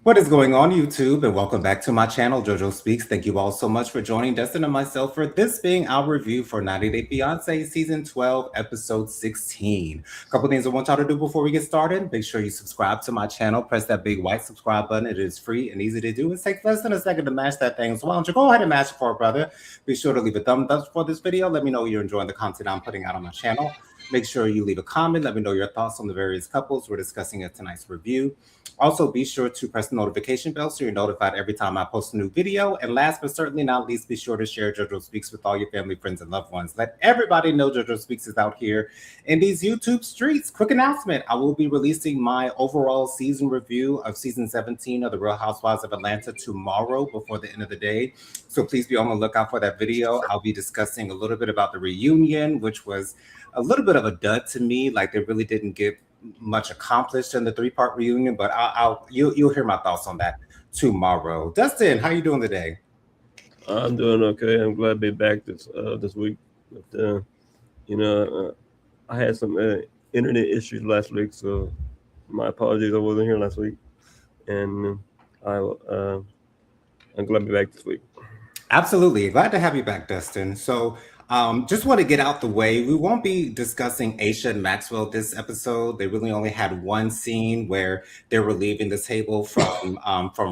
What is going on, YouTube? And welcome back to my channel, JoJo Speaks. Thank you all so much for joining Dustin and myself for this being our review for 90 Day Fiance Season 12, Episode 16. A couple things I want y'all to do before we get started. Make sure you subscribe to my channel. Press that big white subscribe button. It is free and easy to do. It takes less than a second to mash that thing. So why don't you go ahead and mash it for it, brother? Be sure to leave a thumbs up for this video. Let me know you're enjoying the content I'm putting out on my channel. Make sure you leave a comment. Let me know your thoughts on the various couples we're discussing in tonight's review. Also, be sure to press the notification bell so you're notified every time I post a new video. And last but certainly not least, be sure to share JoJo Speaks with all your family, friends, and loved ones. Let everybody know JoJo Speaks is out here in these YouTube streets. Quick announcement, I will be releasing my overall season review of Season 17 of The Real Housewives of Atlanta tomorrow before the end of the day. So please be on the lookout for that video. I'll be discussing a little bit about the reunion, which was a little bit of a dud to me. Like they really didn't get much accomplished in the three-part reunion, but you'll hear my thoughts on that tomorrow. Dustin, how you doing today? I'm doing okay. I'm glad to be back this week. But I had some internet issues last week, so my apologies. I wasn't here last week, and I'm glad to be back this week. Absolutely. Glad to have you back, Dustin. So just want to get out the way. We won't be discussing Aisha and Maxwell this episode. They really only had one scene where they were leaving the table from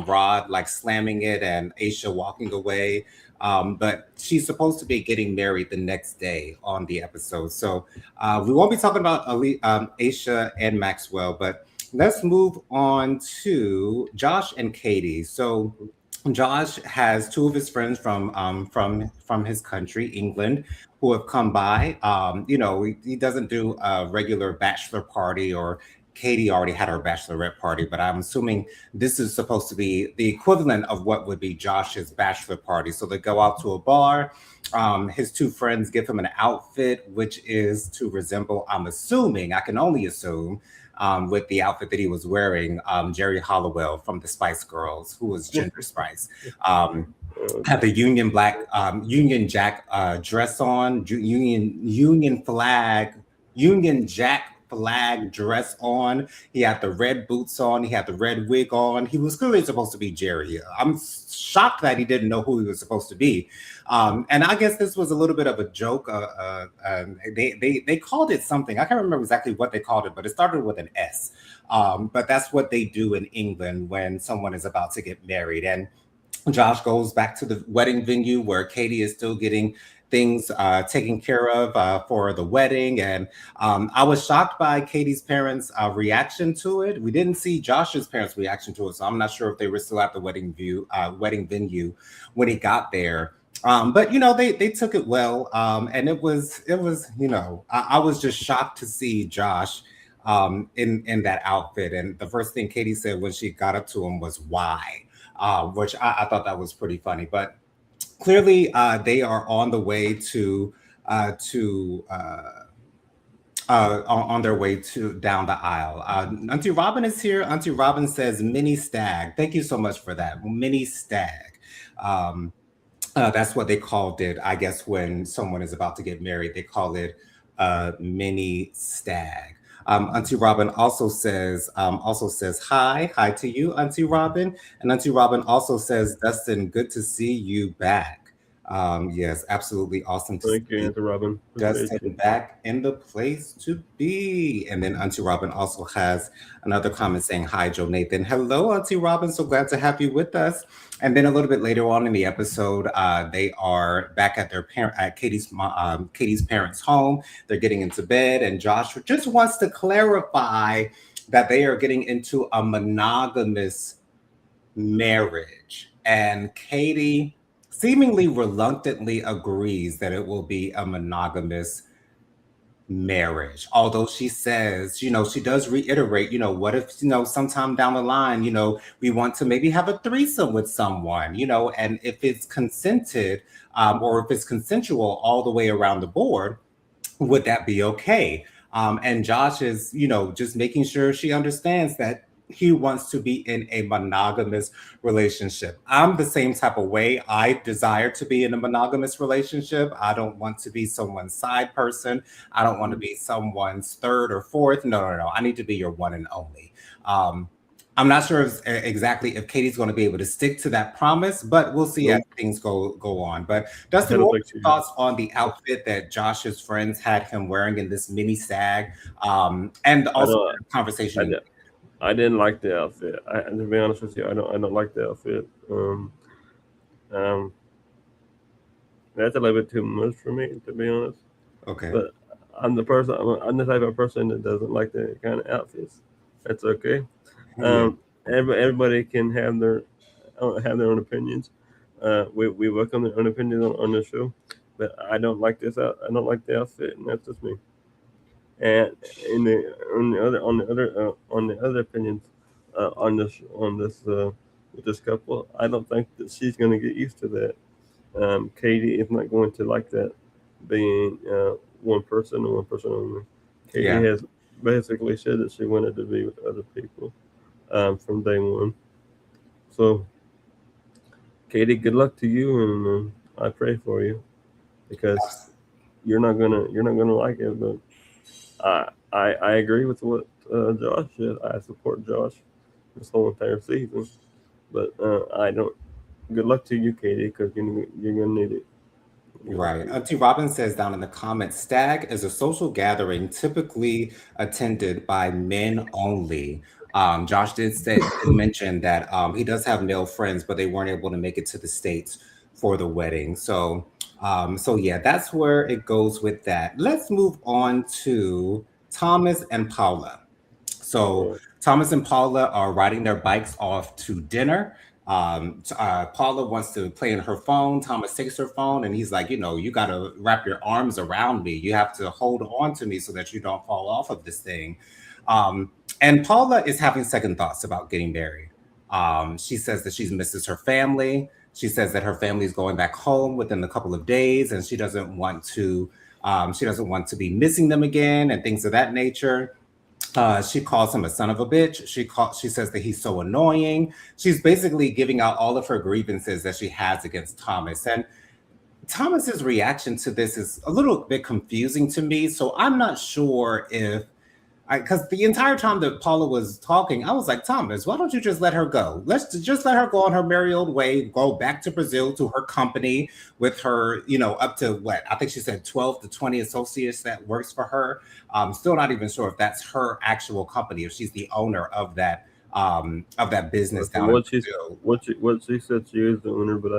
Rod, like slamming it, and Aisha walking away. But she's supposed to be getting married the next day on the episode. So we won't be talking about Aisha and Maxwell, but let's move on to Josh and Katie. So Josh has two of his friends from his country, England, who have come by. He doesn't do a regular bachelor party, or Katie already had her bachelorette party, but I'm assuming this is supposed to be the equivalent of what would be Josh's bachelor party. So they go out to a bar. His two friends give him an outfit, which is to resemble, I'm assuming, I can only assume, with the outfit that he was wearing, Jerry Hollowell from the Spice Girls, who was Ginger Spice. Had the Union Jack dress on, Union Jack flag dress on. He had the red boots on. He had the red wig on. He was clearly supposed to be Jerry. I'm shocked that he didn't know who he was supposed to be. And I guess this was a little bit of a joke. They called it something. I can't remember exactly what they called it, but it started with an S. But that's what they do in England when someone is about to get married. And Josh goes back to the wedding venue where Katie is still getting things taken care of for the wedding. And I was shocked by Katie's parents' reaction to it. We didn't see Josh's parents' reaction to it, so I'm not sure if they were still at the wedding venue when he got there. But they took it well, and it was I was just shocked to see Josh in that outfit. And the first thing Katie said when she got up to him was "Why?" Which I thought that was pretty funny. But clearly, they are on the way on their way to down the aisle. Auntie Robin is here. Auntie Robin says mini stag. Thank you so much for that. Mini stag. That's what they called it, I guess, when someone is about to get married. They call it mini stag. Auntie Robin also says hi to you, Auntie Robin. And Auntie Robin also says, Dustin, good to see you back. Yes, absolutely awesome to Thank you, Auntie Robin. Dustin back in the place to be. And then Auntie Robin also has another comment saying, hi, Joe Nathan. Hello, Auntie Robin. So glad to have you with us. And then a little bit later on in the episode, they are back at Katie's parents' home. They're getting into bed, and Josh just wants to clarify that they are getting into a monogamous marriage. And Katie seemingly reluctantly agrees that it will be a monogamous marriage, although she says, she does reiterate, what if, sometime down the line, we want to maybe have a threesome with someone, and if it's consented, or if it's consensual all the way around the board, would that be okay? And Josh is, just making sure she understands that he wants to be in a monogamous relationship. I'm the same type of way. I desire to be in a monogamous relationship. I don't want to be someone's side person. I don't want to be someone's third or fourth. No. I need to be your one and only. I'm not sure exactly if Katie's going to be able to stick to that promise, but we'll see as Nope, things go on. But I Dustin, don't what think were she your is. thoughts on the outfit that Josh's friends had him wearing in this mini sag, and I also don't. the conversation I, he? di- I didn't like the outfit. To be honest with you, I don't like the outfit. Um, that's a little bit too much for me, to be honest. Okay, But I'm the type of person that doesn't like that kind of outfits. That's okay. yeah, Um, everybody can have their own opinions. We welcome their own opinions on the show, but I don't like this out. I don't like the outfit, and that's just me. And in the on the other opinions on this with this couple, I don't think that she's going to get used to that. Katie is not going to like that being one person and one person only. Katie yeah. has basically said that she wanted to be with other people from day one. So, Katie, good luck to you, and I pray for you because you're not gonna like it. But I agree with what Josh said. I support Josh this whole entire season, but I don't. Good luck to you, Katie, because you're gonna need it. You're gonna Right. need it. Auntie Robin says down in the comments, stag is a social gathering typically attended by men only. Josh did mention that he does have male friends, but they weren't able to make it to the States for the wedding. So yeah, that's where it goes with that. Let's move on to Thomas and Paula. So Right. Thomas and Paula are riding their bikes off to dinner. Paula wants to play on her phone. Thomas takes her phone and he's like, you got to wrap your arms around me. You have to hold on to me so that you don't fall off of this thing. Um, and Paula is having second thoughts about getting married. She says that she misses her family. She says that her family is going back home within a couple of days, and she doesn't want to. She doesn't want to be missing them again, and things of that nature. She calls him a son of a bitch. She says that he's so annoying. She's basically giving out all of her grievances that she has against Thomas. And Thomas's reaction to this is a little bit confusing to me. So I'm not sure if because the entire time that Paula was talking, I was like, Thomas, why don't you just let her go? Let's just let her go on her merry old way, go back to Brazil to her company with her, up to what I think she said 12 to 20 associates that works for her. Still not even sure if that's her actual company, if she's the owner of that business From down in Brazil. what she said, she is the owner, but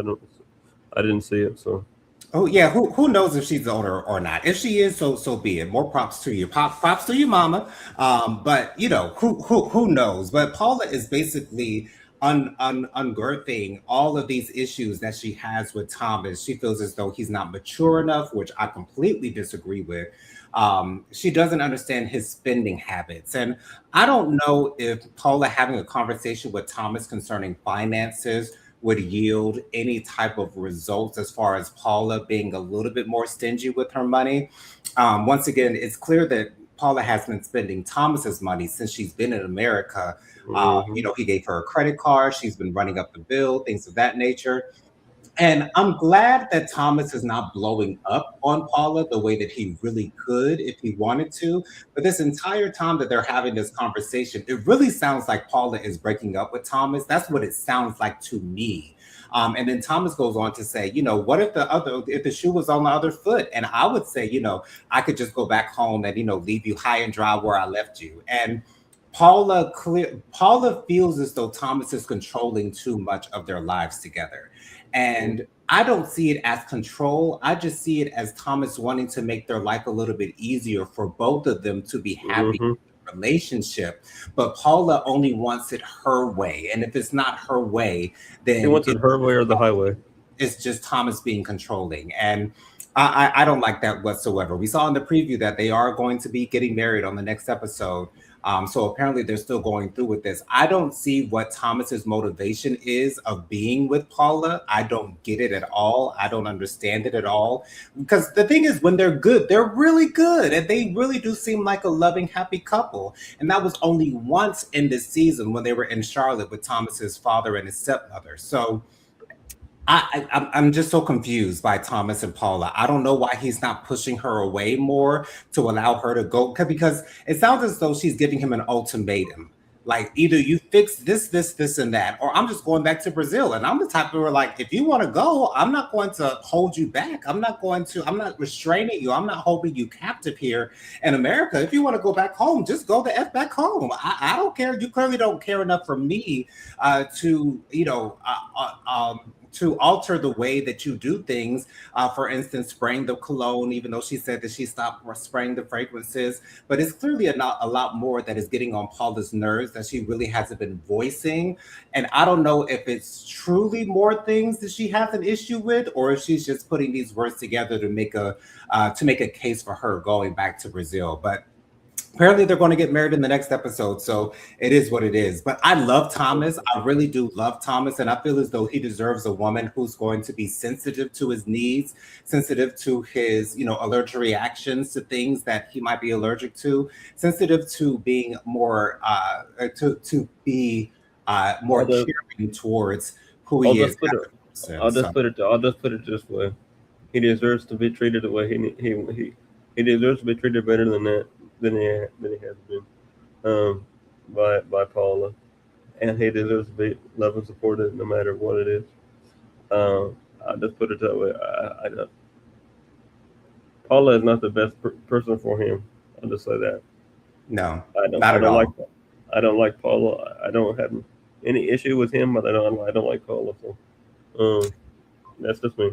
I didn't see it. So Oh yeah, who knows if she's the owner or not? If she is, so be it. More props to you. Props to you, mama. But who knows? But Paula is basically unearthing all of these issues that she has with Thomas. She feels as though he's not mature enough, which I completely disagree with. She doesn't understand his spending habits, and I don't know if Paula having a conversation with Thomas concerning finances would yield any type of results as far as Paula being a little bit more stingy with her money. Once again, it's clear that Paula has been spending Thomas's money since she's been in America. hmm He gave her a credit card. She's been running up the bill, things of that nature. And I'm glad that Thomas is not blowing up on Paula the way that he really could if he wanted to. But this entire time that they're having this conversation, it really sounds like Paula is breaking up with Thomas. That's what it sounds like to me. And then Thomas goes on to say, what if the shoe was on the other foot? And I would say, I could just go back home and, leave you high and dry where I left you. And Paula feels as though Thomas is controlling too much of their lives together. And I don't see it as control. I just see it as Thomas wanting to make their life a little bit easier for both of them to be happy hmm in the relationship. But Paula only wants it her way. And if it's not her way, She then wants it her way or the highway. it's just Thomas being controlling. And I don't like that whatsoever. We saw in the preview that they are going to be getting married on the next episode. So apparently they're still going through with this. I don't see what Thomas's motivation is of being with Paula. I don't get it at all. I don't understand it at all. Because the thing is, when they're good, they're really good. And they really do seem like a loving, happy couple. And that was only once in this season when they were in Charlotte with Thomas's father and his stepmother. So I'm just so confused by Thomas and Paula. I don't know why he's not pushing her away more to allow her to go because it sounds as though she's giving him an ultimatum. Like either you fix this, and that, or I'm just going back to Brazil. And I'm the type of like, if you want to go, I'm not going to hold you back. I'm not restraining you. I'm not holding you captive here in America. If you want to go back home, just go the F back home. I don't care. You clearly don't care enough for me to, to alter the way that you do things. For instance, spraying the cologne, even though she said that she stopped spraying the fragrances. But it's clearly a lot more that is getting on Paula's nerves that she really hasn't been voicing. And I don't know if it's truly more things that she has an issue with, or if she's just putting these words together to make a case for her going back to Brazil. But apparently they're going to get married in the next episode, so it is what it is. But I love Thomas. I really do love Thomas, and I feel as though he deserves a woman who's going to be sensitive to his needs, sensitive to his, allergic reactions to things that he might be allergic to, sensitive to being more to be I'll more just, caring towards who I'll he is just put as it. a person. So I'll just put it this way. He deserves to be treated the way he deserves to be treated better than that than he has been by Paula, and he deserves to be loved and supported no matter what it is. I just put it that way. Paula is not the best person for him. I'll just say that. no, I don't not I at don't like all. I don't like Paula. I don't have any issue with him, but I don't like Paula. So that's just me.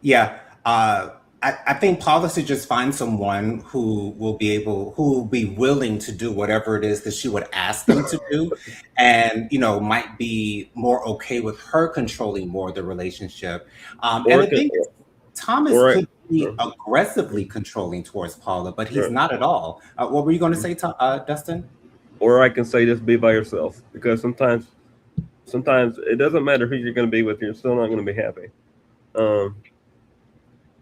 Yeah. Uh, I think Paula should just find someone who will be willing to do whatever it is that she would ask them to do, and might be more okay with her controlling more of the relationship. And Or I the could, thing is, Thomas or I, could be uh, aggressively controlling towards Paula, but he's right. not at all. What were you going to say, Dustin? Or I can say just be by yourself because sometimes it doesn't matter who you're going to be with. You're still not going to be happy. Um,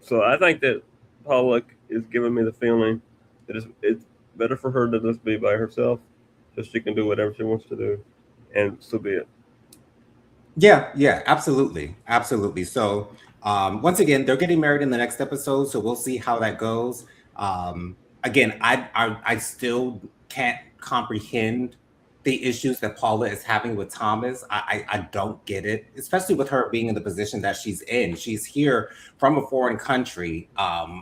so I think that Paula is giving me the feeling that it's better for her to just be by herself, so she can do whatever she wants to do, and so be it. Yeah, yeah, absolutely, absolutely. So, once again, they're getting married in the next episode, so we'll see how that goes. Again, I still can't comprehend the issues that Paula is having with Thomas. I don't get it, especially with her being in the position that she's in. She's here from a foreign country,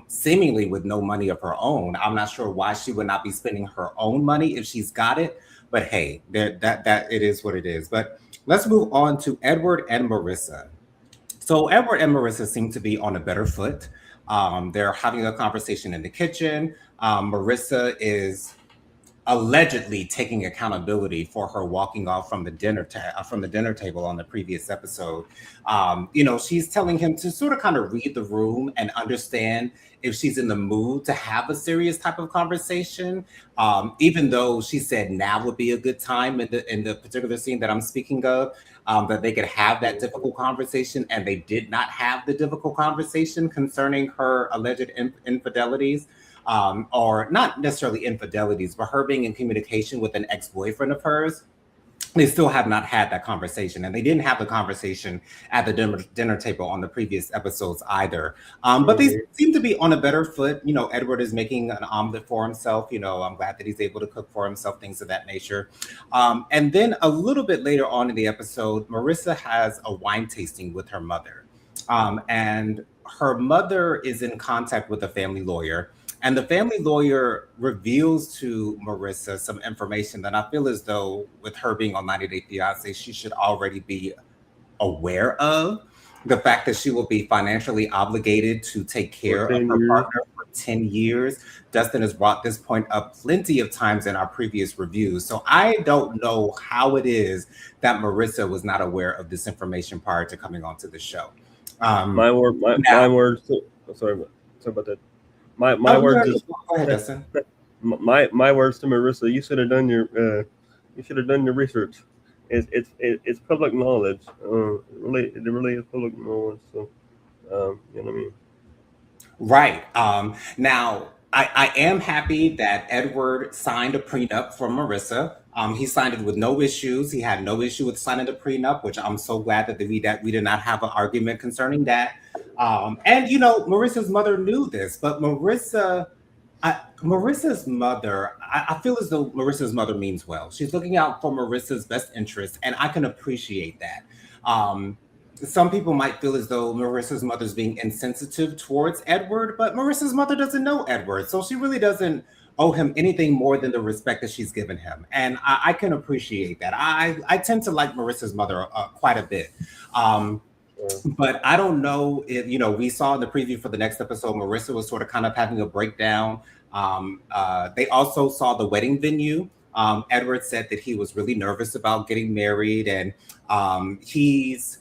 seemingly with no money of her own. I'm not sure why she would not be spending her own money if she's got it. But hey, that it is what it is. But let's move on to Edward and Marissa. So Edward and Marissa seem to be on a better foot. They're having a conversation in the kitchen. Marissa is allegedly taking accountability for her walking off from from the dinner table on the previous episode. She's telling him to sort of kind of read the room and understand if she's in the mood to have a serious type of conversation. Even though she said now would be a good time in the particular scene that I'm speaking of, that they could have that difficult conversation, and they did not have the difficult conversation concerning her alleged infidelities, or not necessarily infidelities, but her being in communication with an ex boyfriend of hers. They still have not had that conversation, and they didn't have the conversation at the dinner table on the previous episodes either. But they Hmm. seem to be on a better foot. Edward is making an omelet for himself. I'm glad that he's able to cook for himself, things of that nature. And then a little bit later on in the episode, Marissa has a wine tasting with her mother. And her mother is in contact with a family lawyer. And the family lawyer reveals to Marissa some information that I feel as though, with her being on 90 Day Fiance, she should already be aware of. The fact that she will be financially obligated to take For care of 10 her years. partner for 10 years. Dustin has brought this point up plenty of times in our previous reviews. So I don't know how it is that Marissa was not aware of this information prior to coming onto the show. Um, My Now, words. Sorry about that. My oh, words yeah, is go ahead, Dustin. my words to Marissa. You should have done your research. It's public knowledge. It really is public knowledge. So you know what I mean. Right. Now, I am happy that Edward signed a prenup for Marissa. He signed it with no issues. He had no issue with signing the prenup, which I'm so glad that we did not have an argument concerning that. And Marissa's mother knew this, but Marissa Marissa's mother, I feel as though Marissa's mother means well. She's looking out for Marissa's best interest, and I can appreciate that. Some people might feel as though Marissa's mother's being insensitive towards Edward, but Marissa's mother doesn't know Edward, so she really doesn't owe him anything more than the respect that she's given him, and I can appreciate that. I tend to like Marissa's mother quite a bit. Um, Uh, but I don't know if we saw in the preview for the next episode, Marissa was sort of kind of having a breakdown. They also saw the wedding venue. Edward said that he was really nervous about getting married, and he's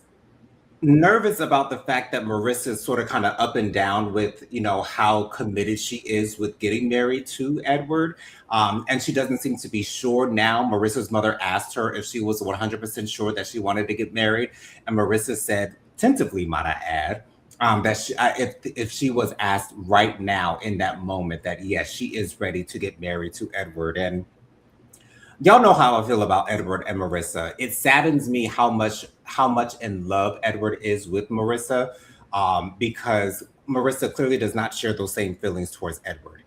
nervous about the fact that Marissa's sort of kind of up and down with, how committed she is with getting married to Edward. And she doesn't seem to be sure now. Marissa's mother asked her if she was 100% sure that she wanted to get married. And Marissa said, tentatively, might I add, that if she was asked right now in that moment, that yes, she is ready to get married to Edward. And y'all know how I feel about Edward and Marissa. It saddens me how much in love Edward is with Marissa, because Marissa clearly does not share those same feelings towards Edward.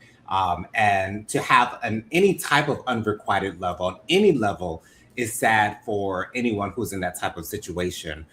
And to have any type of unrequited love on any level is sad for anyone who's in that type of situation.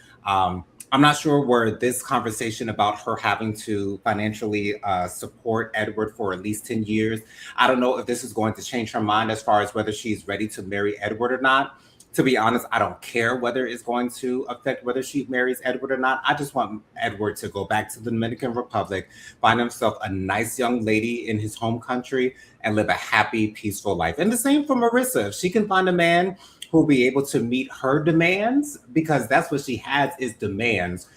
I'm not sure where this conversation about her having to financially support Edward for at least 10 years. I don't know if this is going to change her mind as far as whether she's ready to marry Edward or not. To be honest, I don't care whether it's going to affect whether she marries Edward or not. I just want Edward to go back to the Dominican Republic, find himself a nice young lady in his home country, and live a happy, peaceful life. And the same for Marissa. If she can find a man who'll be able to meet her demands, because that's what she has is demands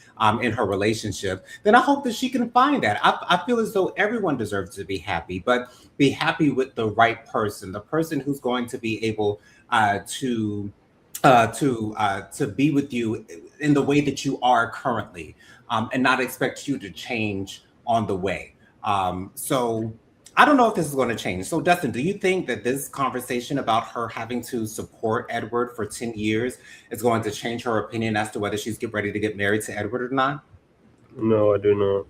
in her relationship, then I hope that she can find that. I feel as though everyone deserves to be happy, but be happy with the right person, the person who's going to be able to be with you in the way that you are currently, and not expect you to change on the way. So I don't know if this is going to change. So Dustin, do you think that this conversation about her having to support Edward for 10 years is going to change her opinion as to whether she's get ready to get married to Edward or not? no, I do not.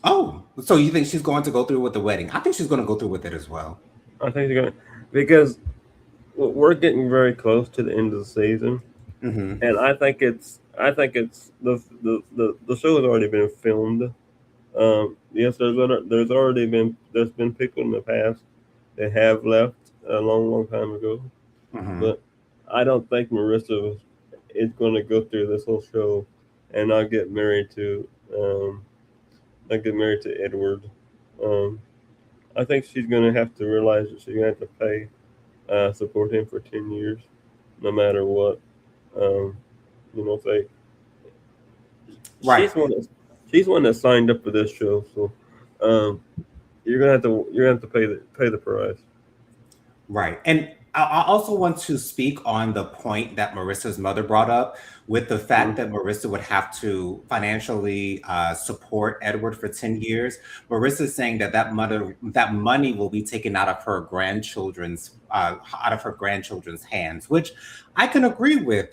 Oh, so you think she's going to go through with the wedding? I think she's going to go through with it as well. I think they're going because we're getting very close to the end of the season, Hmm. and I think it's the show has already been filmed. Yes, there's been people in the past that have left a long time ago, Hmm. but I don't think Marissa is going to go through this whole show and not get married to um, Edward. Um, I think she's going to have to realize that she's going to have to pay support him for 10 years, no matter what. Um, say Right. she's one that she's one that signed up for this show, so um, you're gonna have to pay the price. Right. And I also want to speak on the point that Marissa's mother brought up with the Mm. fact that Marissa would have to financially support Edward for 10 years. Marissa's saying that that money will be taken out of her grandchildren's hands, which I can agree with.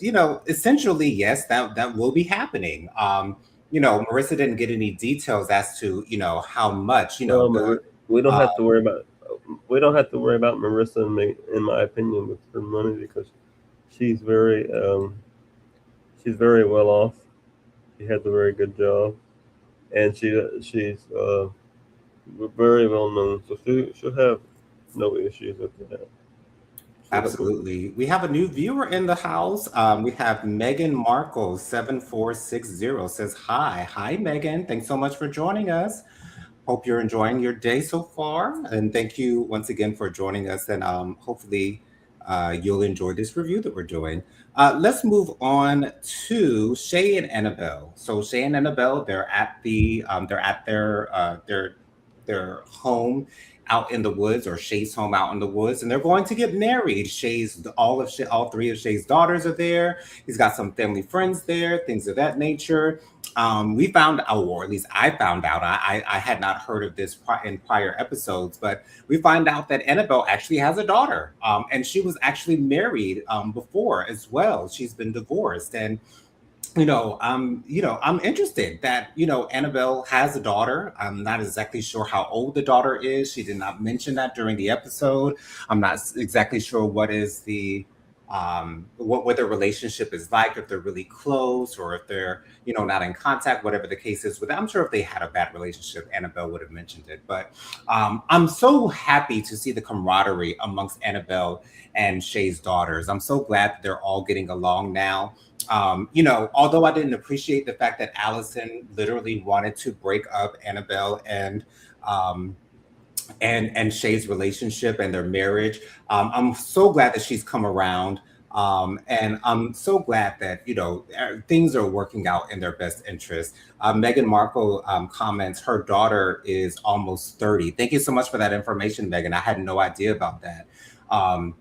Essentially, yes, that will be happening. Marissa didn't get any details as to, how much, Well, the we don't uh, have to worry about Marissa and me, in my opinion, with her money because she's very she's very well off. She has a very good job, and she's very well known, so she'll have no issues with that. She'll have no. Absolutely. We have a new viewer in the house. We have Megan Markle 7460 says hi. Hi, Megan. Thanks so much for joining us. Hope you're enjoying your day so far. And thank you once again for joining us. And hopefully you'll enjoy this review that we're doing. Let's move on to Shay and Annabelle. So Shay and Annabelle, they're at their home out in the woods, or Shay's home out in the woods, and they're going to get married. All three of Shay's daughters are there. He's got some family friends there, things of that nature. We found out, or at least I found out, I had not heard of this in prior episodes, but we find out that Annabelle actually has a daughter, and she was actually married before as well. She's been divorced, and I'm interested that, Annabelle has a daughter. I'm not exactly sure how old the daughter is. She did not mention that during the episode. I'm not exactly sure what their relationship is like, if they're really close or if they're, not in contact, whatever the case is with I'm sure if they had a bad relationship, Annabelle would have mentioned it. But I'm so happy to see the camaraderie amongst Annabelle and Shay's daughters. I'm so glad that they're all getting along now. Although I didn't appreciate the fact that Allison literally wanted to break up Annabelle um, and Shay's relationship and their marriage, I'm so glad that she's come around. And I'm so glad that things are working out in their best interest. Meghan Markle comments her daughter is almost 30. Thank you so much for that information, Meghan. I had no idea about that. Um,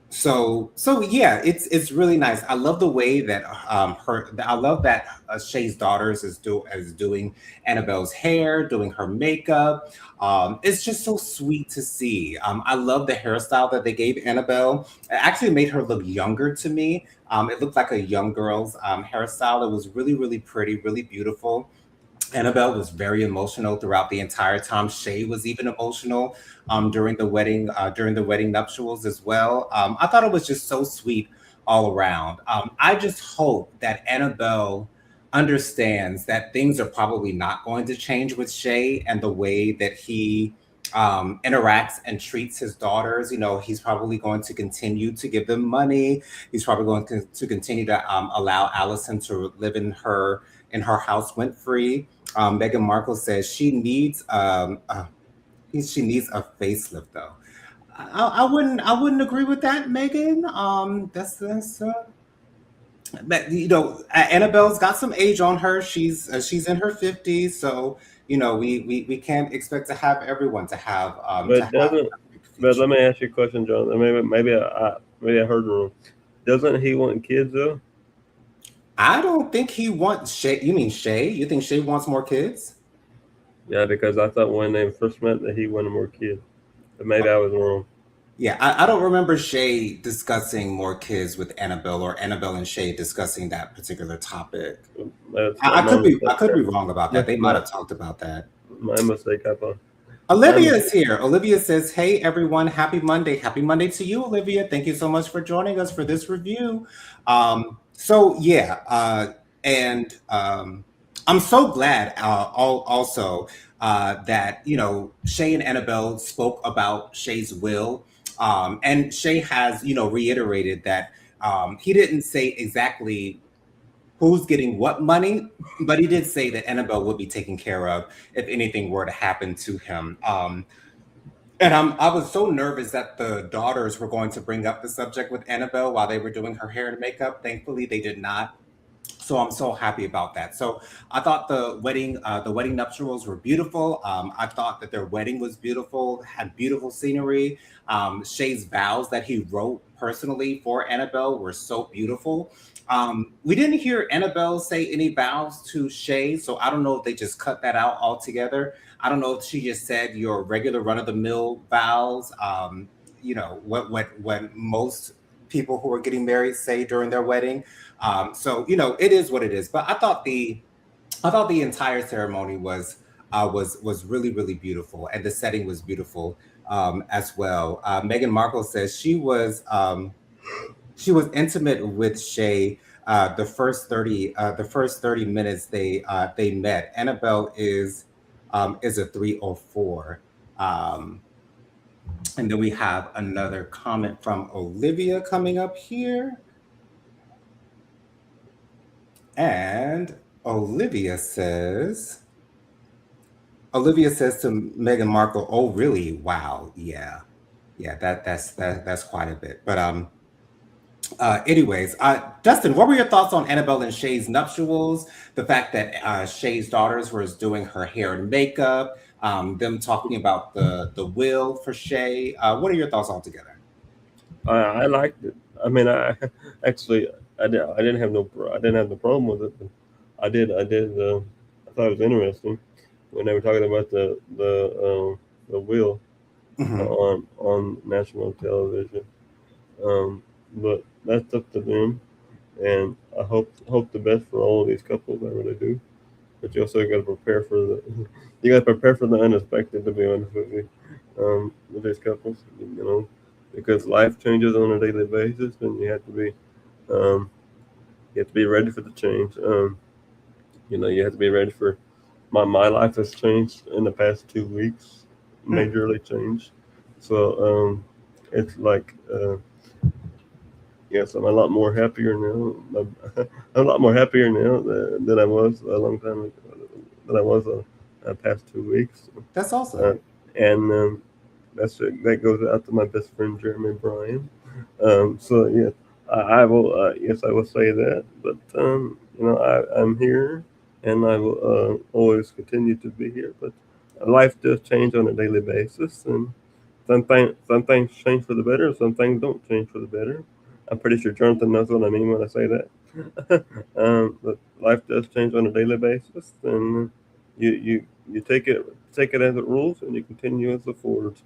so yeah, it's really nice. I love the way that I love that Shay's daughters is doing Annabelle's hair, doing her makeup. It's just so sweet to see. I love the hairstyle that they gave Annabelle. It actually made her look younger to me. It looked like a young girl's hairstyle. It was really, really pretty, really beautiful. Annabelle was very emotional throughout the entire time. Shay was even emotional during the wedding nuptials as well. I thought it was just so sweet all around. I just hope that Annabelle understands that things are probably not going to change with Shay and the way that he interacts and treats his daughters. He's probably going to continue to give them money. He's probably going to continue to allow Allison to live in her house rent free. Meghan Markle says she needs a facelift though. I wouldn't agree with that, Megan. But Annabelle's got some age on her. She's in her 50s, so we can't expect to have everyone to But have doesn't a big but future. let me ask you a question, John. Maybe I heard wrong. Doesn't he want kids though? I don't think he wants Shay. You mean Shay? You think Shay wants more kids? Yeah, because I thought when they first met that he wanted more kids. But maybe I was wrong. Yeah, I don't remember Shay discussing more kids with Annabelle or Annabelle and Shay discussing that particular topic. That's I, I my could be I mistake. could be wrong about My that. They might my, have talked about that. my mistake. I thought. My Olivia mis- is here. Olivia says, "Hey everyone, happy Monday. Happy Monday to you, Olivia. Thank you so much for joining us for this review." So yeah, and I'm so glad also that Shay and Annabelle spoke about Shay's will, and Shay has reiterated that he didn't say exactly who's getting what money, but he did say that Annabelle would be taken care of if anything were to happen to him. And I was so nervous that the daughters were going to bring up the subject with Annabelle while they were doing her hair and makeup. Thankfully, they did not. So I'm so happy about that. So I thought the wedding nuptials were beautiful. I thought that their wedding was beautiful, had beautiful scenery. Shay's vows that he wrote personally for Annabelle were so beautiful. We didn't hear Annabelle say any vows to Shay, so I don't know if they just cut that out altogether. I don't know if she just said your regular run of the mill vows. What most people who are getting married say during their wedding. So it is what it is. But I thought the entire ceremony was really really beautiful, and the setting was beautiful as well. Meghan Markle says she was intimate with Shay. The first 30 minutes they met. Annabelle is a 304. Um, and then we have another comment from Olivia coming up here. And Olivia says, Olivia says to Meghan Markle, "Oh, really? Wow, yeah, yeah. That's quite a bit." But anyways, Dustin, what were your thoughts on Annabelle and Shay's nuptials? The fact that Shay's daughters was doing her hair and makeup, them talking about the will for Shay. What are your thoughts altogether? I liked it. I mean, I actually I didn't have I didn't have the problem with it. But I did. I thought it was interesting when they were talking about the will Hmm. on national television. Um, but that's up to them. and I hope the best for all of these couples. I really do. But you also got to prepare for the you got to prepare for the unexpected. To be honest with you, with these couples, because life changes on a daily basis, and um, you have to be ready for the change. You have to be ready for my life has changed in the past 2 weeks, Hmm, majorly changed. So it's like yes, I'm a lot more happier now. I'm a lot more happier now than I was a long time ago. Than I was past 2 weeks. that's Uh, awesome. and that goes out to my best friend Jeremy Bryan. So yeah, I will. Yes, I will say that. But I'm here, and I will always continue to be here. But life does change on a daily basis, and some things change for the better, some things don't change for the better. I'm pretty sure Jonathan knows what I mean when I say that. But life does change on a daily basis, and you you take it as it rules, and you continue as it forwards.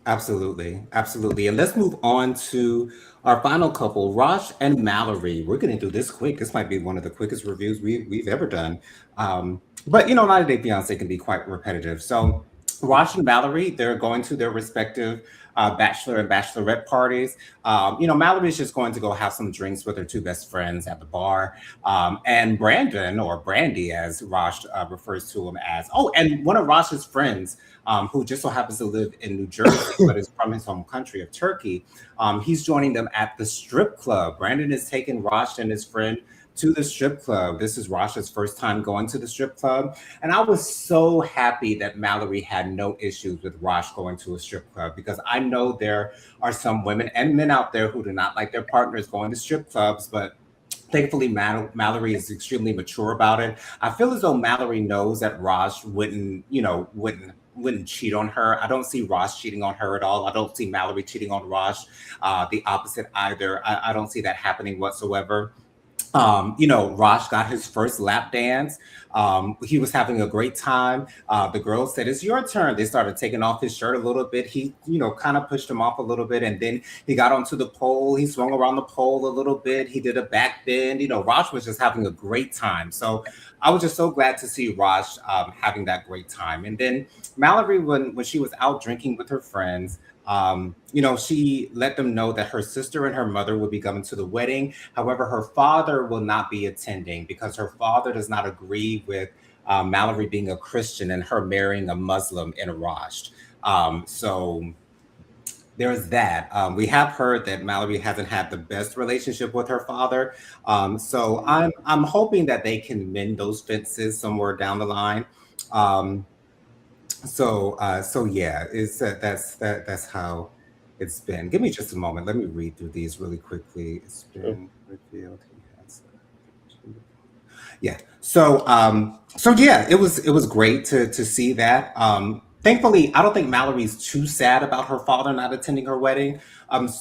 Absolutely, absolutely. And let's move on to our final couple, Rosh and Mallory. We're going to do this quick. This might be one of the quickest reviews we've ever done. But 90 Day Fiance can be quite repetitive. So Rosh and Mallory, they're going to their respective bachelor and bachelorette parties. Mallory's just going to go have some drinks with her two best friends at the bar. And Brandon, or Brandy, as Rosh refers to him as. Oh, and one of Rosh's friends who just so happens to live in New Jersey, but is from his home country of Turkey. He's joining them at the strip club. Brandon is taking Rosh and his friend to the strip club. This is Rosh's first time going to the strip club. And I was so happy that Mallory had no issues with Rosh going to a strip club because I know there are some women and men out there who do not like their partners going to strip clubs, but thankfully Mallory is extremely mature about it. I feel as though Mallory knows that Raj wouldn't cheat on her. I don't see Raj cheating on her at all. I don't see Mallory cheating on Raj. The opposite either. I don't see that happening whatsoever. Raj got his first lap dance. He was having a great time. The girl said, "It's your turn." They started taking off his shirt a little bit. He, kind of pushed him off a little bit, and then he got onto the pole. He swung around the pole a little bit. He did a back bend. Raj was just having a great time. So I was just so glad to see Raj having that great time. And then Mallory, when she was out drinking with her friends. She let them know that her sister and her mother would be coming to the wedding. However, her father will not be attending because her father does not agree with Mallory being a Christian and her marrying a Muslim in Raj. So there's that. We have heard that Mallory hasn't had the best relationship with her father. So I'm hoping that they can mend those fences somewhere down the line. Um, so yeah, it's that's how it's been. Give me just a moment. Let me read through these really quickly. It's So, been revealed he has yeah. So yeah, it was great to see that. Thankfully, I don't think Mallory's too sad about her father not attending her wedding.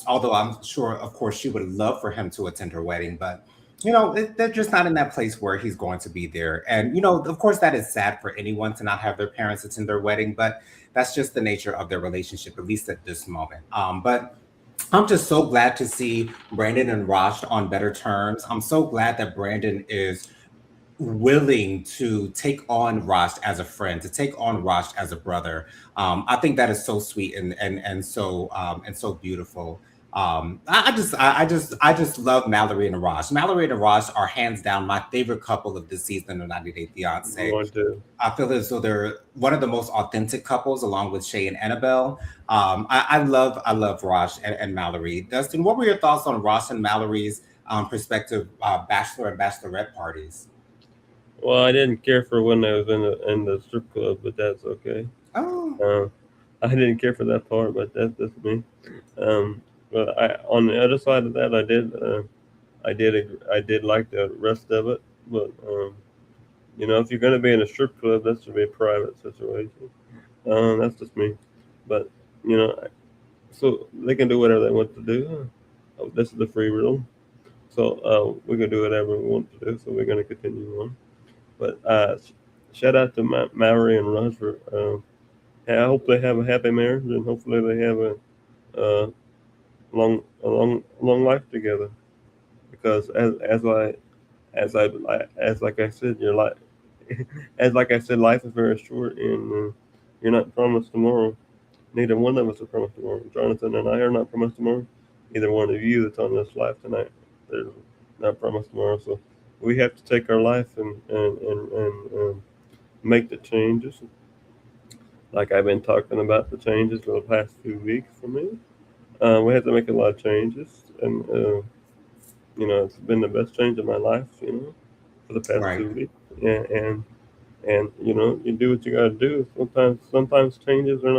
Although I'm sure, of course, she would love for him to attend her wedding, but they're just not in that place where he's going to be there. And of course, that is sad for anyone to not have their parents attend their wedding, but that's just the nature of their relationship, at least at this moment. But I'm just so glad to see Brandon and Rosh on better terms. I'm so glad that Brandon is willing to take on Rosh as a friend, to take on Rosh as a brother. I think that is so sweet and so beautiful. I just love Mallory and Rosh. Mallory and Rosh are hands down my favorite couple of this season of 90 Day Fiance. going to I feel as though they're one of the most authentic couples, along with Shay and Annabelle. I love Rosh and Mallory. Dustin, what were your thoughts on Rosh and Mallory's perspective bachelor and bachelorette parties? well, I didn't care for when I was in the strip club, but that's okay. Oh, Uh, I didn't care for that part, but that's me. But on the other side of that, I did like the rest of it. But if you're gonna be in a strip club, that should be a private situation. That's just me. But you know, so they can do whatever they want to do. This is the free room, so we can do whatever we want to do. So we're gonna continue on. But shout out to Mallory and Russ for. I hope they have a happy marriage, and hopefully they have a long life together. because as like I said, your life as like I said, life is very short, and you're not promised tomorrow. Neither one of us are promised tomorrow. Jonathan and I are not promised tomorrow. Either one of you that's on this live tonight, they're not promised tomorrow. So we have to take our life and make the changes. Like I've been talking about the changes for the past few weeks for me. We have to make a lot of changes, and it's been the best change of my life. For the past Right. 2 weeks, and you do what you got to do. Sometimes changes are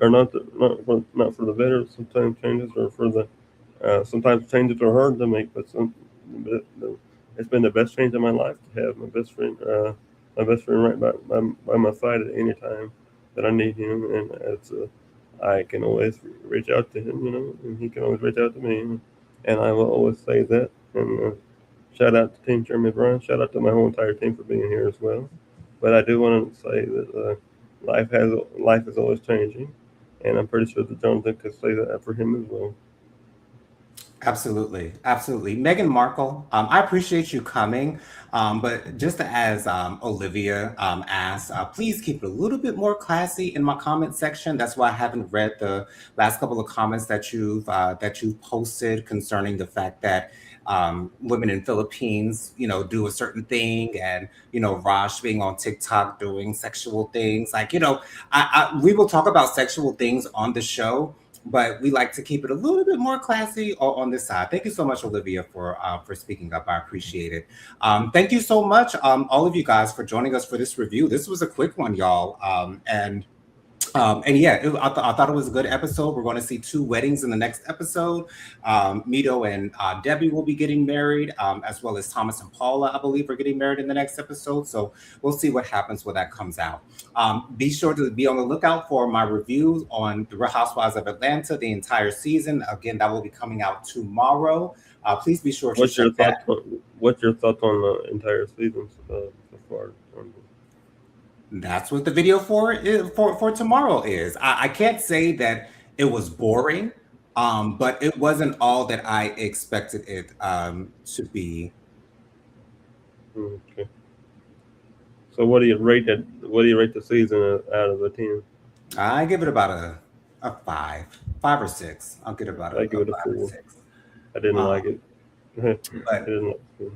not for the better. Sometimes changes are for the sometimes changes are hard to make, but it's been the best change of my life to have my best friend right by my side at any time that I need him, and I can always reach out to him, and he can always reach out to me, and I will always say that. And shout out to Team Jeremy Brown. Shout out to my whole entire team for being here as well. But I do want to say that life is always changing, and I'm pretty sure that Jonathan could say that for him as well. Absolutely, absolutely. Meghan Markle, I appreciate you coming, but just as Olivia asked, please keep it a little bit more classy in my comment section. That's why I haven't read the last couple of comments that you've posted concerning the fact that women in Philippines, do a certain thing, and Raj being on TikTok doing sexual things. Like, we will talk about sexual things on the show, but we like to keep it a little bit more classy on this side. Thank you so much, Olivia, for speaking up. I appreciate it. Thank you so much, all of you guys, for joining us for this review. This was a quick one, y'all, and yeah, I thought it was a good episode. We're going to see two weddings in the next episode. Mito and Debbie will be getting married, as well as Thomas and Paula, I believe, are getting married in the next episode. So we'll see what happens when that comes out. Be sure to be on the lookout for my reviews on The Real Housewives of Atlanta, the entire season. Again, that will be coming out tomorrow. Please be sure to What's check your that. thoughts on What's your thoughts on the entire season so far? That's what the video for tomorrow is. I can't say that it was boring, but it wasn't all that I expected it to be. Okay. So what do you rate that? What do you rate the season out of a 10? I give it about a five or six. I'll get about I a give it a five or 4. six. I didn't Um, like it. I but didn't like it.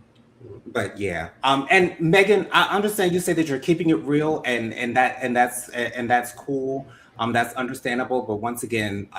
but yeah, and Megan, I understand you say that you're keeping it real, and that's cool. That's understandable. But once again,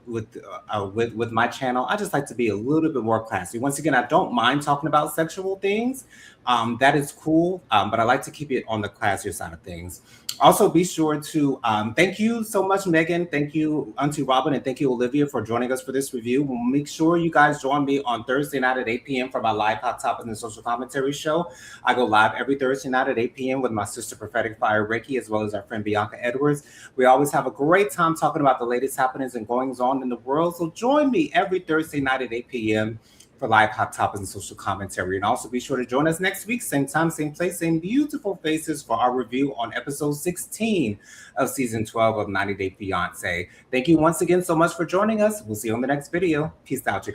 with my channel, I just like to be a little bit more classy. Once again, I don't mind talking about sexual things. That is cool. But I like to keep it on the classier side of things. Also, be sure to thank you so much, Megan. Thank you, Auntie Robin, and thank you, Olivia, for joining us for this review. We'll make sure you guys join me on Thursday night at 8 p.m. for my live Hot Topics and Social Commentary show. I go live every Thursday night at 8 p.m. with my sister Prophetic Fire Reiki, as well as our friend Bianca Edwards. We always have a great time talking about the latest happenings and goings on in the world. So join me every Thursday night at 8 p.m. for live Hot Topics and Social Commentary. And also be sure to join us next week, same time, same place, same beautiful faces for our review on episode 16 of season 12 of 90 Day Fiance. Thank you once again so much for joining us. We'll see you on the next video. Peace out, you